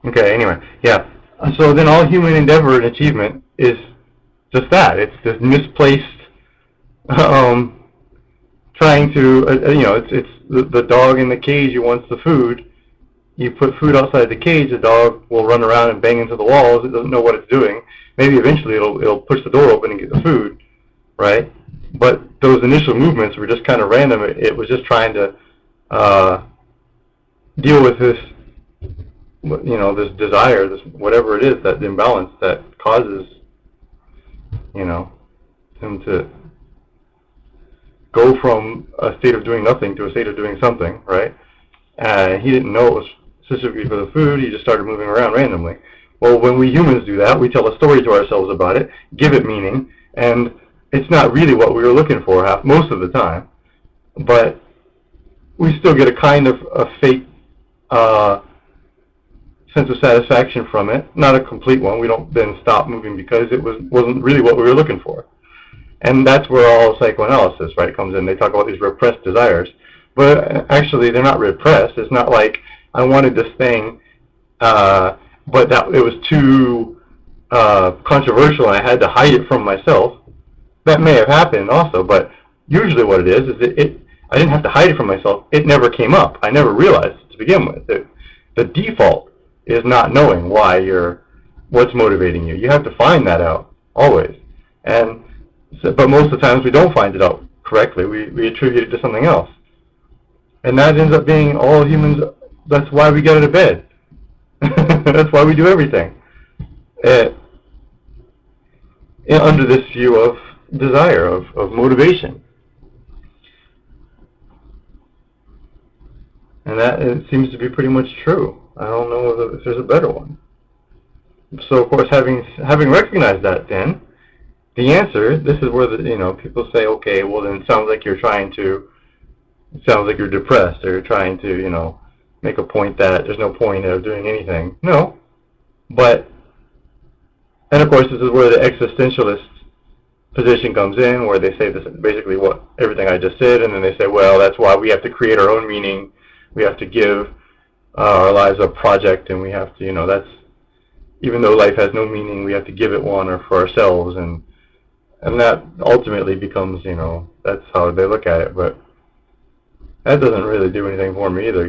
Okay, anyway, yeah. So then all human endeavor and achievement is just that. It's this misplaced um, trying to, it's the dog in the cage who wants the food. You put food outside the cage, the dog will run around and bang into the walls. It doesn't know what it's doing. Maybe eventually it'll push the door open and get the food, right? But those initial movements were just kind of random. It was just trying to uh, deal with this, this desire, this whatever it is, that imbalance that causes, him to go from a state of doing nothing to a state of doing something, right? He didn't know it was specifically for the food. He just started moving around randomly. Well, when we humans do that, we tell a story to ourselves about it, give it meaning, and it's not really what we were looking for most of the time, but we still get a kind of a fake sense of satisfaction from it. Not a complete one. We don't then stop moving because it wasn't really what we were looking for. And that's where all psychoanalysis, right, comes in. They talk about these repressed desires. But actually, they're not repressed. It's not like I wanted this thing, but that it was too controversial and I had to hide it from myself. That may have happened also, but usually what it is I didn't have to hide it from myself. It never came up. I never realized it to begin with. The default is not knowing what's motivating you. You have to find that out, always. But most of the times we don't find it out correctly. We attribute it to something else. And that ends up being all humans. That's why we get out of bed. That's why we do everything. Under this view of desire, of motivation. And that it seems to be pretty much true. I don't know if there's a better one. So, of course, having recognized that, then, the answer, this is where people say, okay, well, then it sounds like you're depressed, or you're trying to, make a point that there's no point of doing anything. No. And of course, this is where the existentialist position comes in, where they say this basically everything I just said, and then they say, well, that's why we have to create our own meaning. We have to give our lives a project, and we have to, that's, even though life has no meaning, we have to give it one, or for ourselves, and that ultimately becomes, that's how they look at it. But that doesn't really do anything for me either,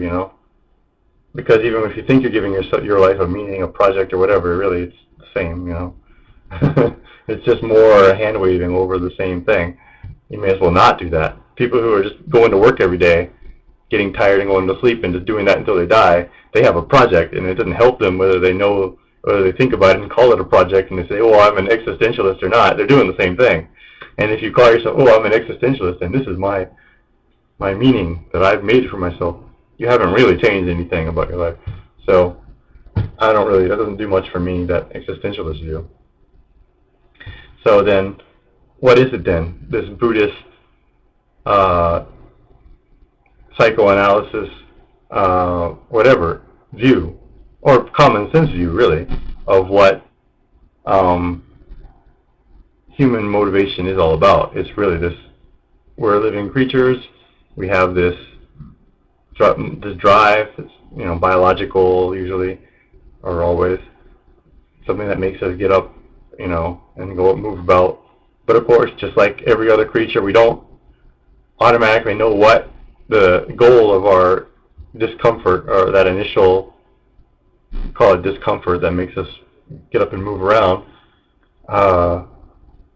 because even if you think you're giving your life a meaning, a project, or whatever, really it's the same, It's just more hand-waving over the same thing. You may as well not do that. People who are just going to work every day, getting tired and going to sleep and just doing that until they die, they have a project, and it doesn't help them whether they think about it and call it a project, and they say, oh, I'm an existentialist or not. They're doing the same thing. And if you call yourself, oh, I'm an existentialist, and this is my meaning that I've made for myself, you haven't really changed anything about your life. So that doesn't do much for me, that existentialist view. So then, what is it then? This Buddhist psychoanalysis, whatever, view, or common sense view, really, of what human motivation is all about. It's really this: we're living creatures. We have this drive. It's biological, usually, or always, something that makes us get up, and move about. But of course, just like every other creature, we don't automatically know what the goal of our discomfort, or that initial, call it discomfort, that makes us get up and move around.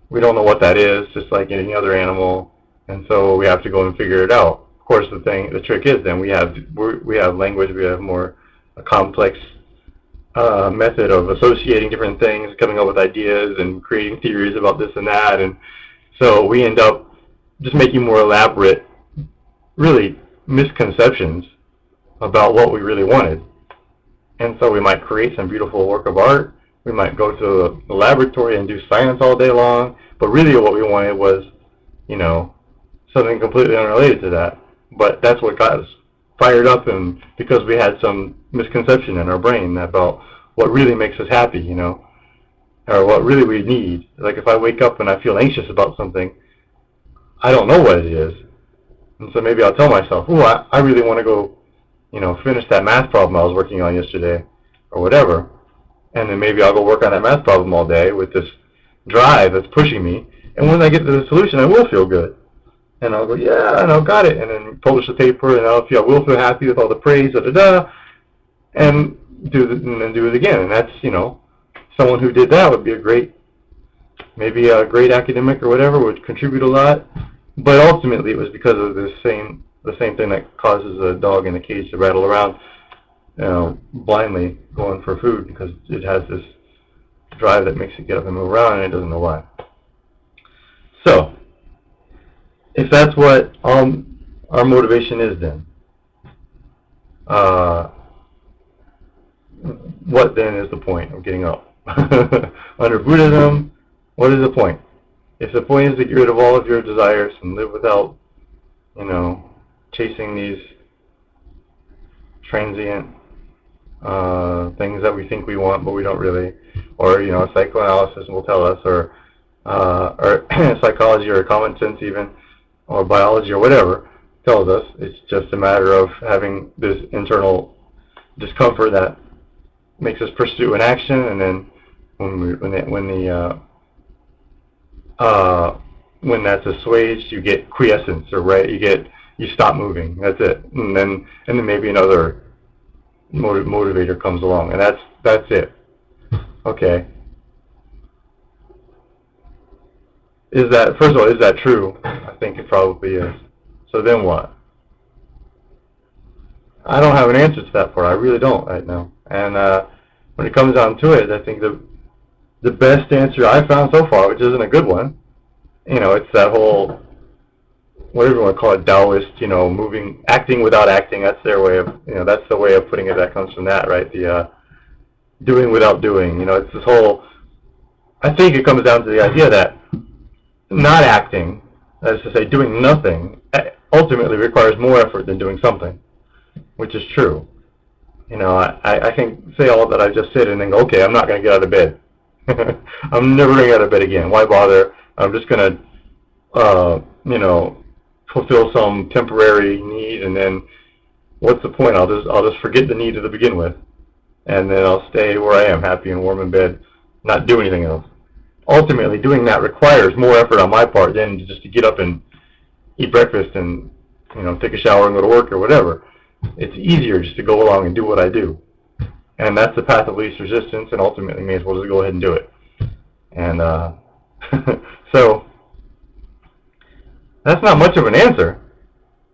We don't know what that is, just like any other animal, and so we have to go and figure it out. Of course, the trick is then we have language, we have a complex method of associating different things, coming up with ideas and creating theories about this and that, and so we end up just making more elaborate, really, misconceptions about what we really wanted. And so we might create some beautiful work of art, we might go to the laboratory and do science all day long, but really what we wanted was, something completely unrelated to that. But that's what got us fired up, and because we had some misconception in our brain about what really makes us happy, or what really we need. Like if I wake up and I feel anxious about something, I don't know what it is. And so maybe I'll tell myself, oh, I really want to go, finish that math problem I was working on yesterday. or whatever, and then maybe I'll go work on that math problem all day with this drive that's pushing me, and when I get to the solution, I will feel good. And I'll go, yeah, and I'll got it, and then publish the paper, and I will feel happy with all the praise, and then do it again. And that's, someone who did that would be maybe a great academic or whatever, would contribute a lot. But ultimately, it was because of the same thing that causes a dog in a cage to rattle around, blindly going for food, because it has this drive that makes it get up and move around, and it doesn't know why. So, if that's what our motivation is, then what then is the point of getting up? Under Buddhism, what is the point? If the point is to get rid of all of your desires and live without, chasing these transient things that we think we want but we don't really, or psychoanalysis will tell us, or psychology or common sense even, or biology or whatever tells us it's just a matter of having this internal discomfort that makes us pursue an action, and then when that's assuaged, you get quiescence, or you stop moving. That's it, and then maybe another motivator comes along, and that's it. Okay. First of all, is that true? I think it probably is. So then what? I don't have an answer to that part. I really don't right now. And when it comes down to it, I think the best answer I've found so far, which isn't a good one, it's that whole, whatever you want to call it, Taoist, acting without acting. That's their way of, that's the way of putting it. That comes from that, right? The doing without doing. It's this whole, I think it comes down to the idea that not acting, that is to say doing nothing, ultimately requires more effort than doing something, which is true. I can say all that I just said and then go, okay, I'm not going to get out of bed. I'm never going to get out of bed again. Why bother? I'm just going to, fulfill some temporary need, and then what's the point? I'll just forget the need to begin with, and then I'll stay where I am, happy and warm in bed, not do anything else. Ultimately, doing that requires more effort on my part than just to get up and eat breakfast and take a shower and go to work or whatever. It's easier just to go along and do what I do, and that's the path of least resistance. And ultimately, may as well just go ahead and do it. And so that's not much of an answer.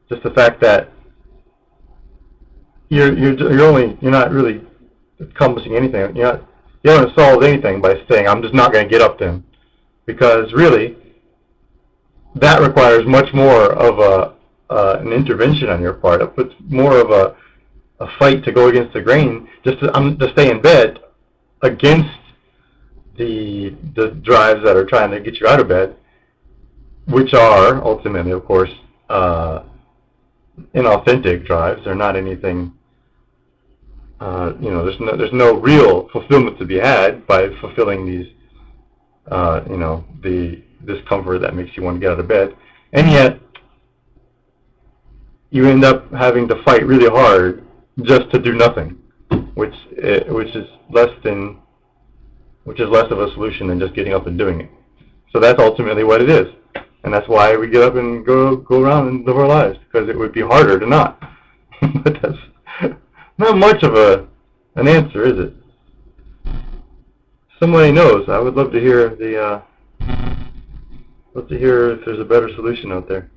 Just the fact that you're not really accomplishing anything. You haven't solved anything by saying, I'm just not going to get up then. Because really, that requires much more of an intervention on your part. It puts more of a fight to go against the grain, just to stay in bed against the drives that are trying to get you out of bed, which are ultimately, of course, inauthentic drives. They're not anything. There's no real fulfillment to be had by fulfilling these, the discomfort that makes you want to get out of bed, and yet you end up having to fight really hard just to do nothing, which is less of a solution than just getting up and doing it. So that's ultimately what it is, and that's why we get up and go around and live our lives, because it would be harder to not. But that's not much of an answer, is it? Somebody knows. I would love to hear if there's a better solution out there.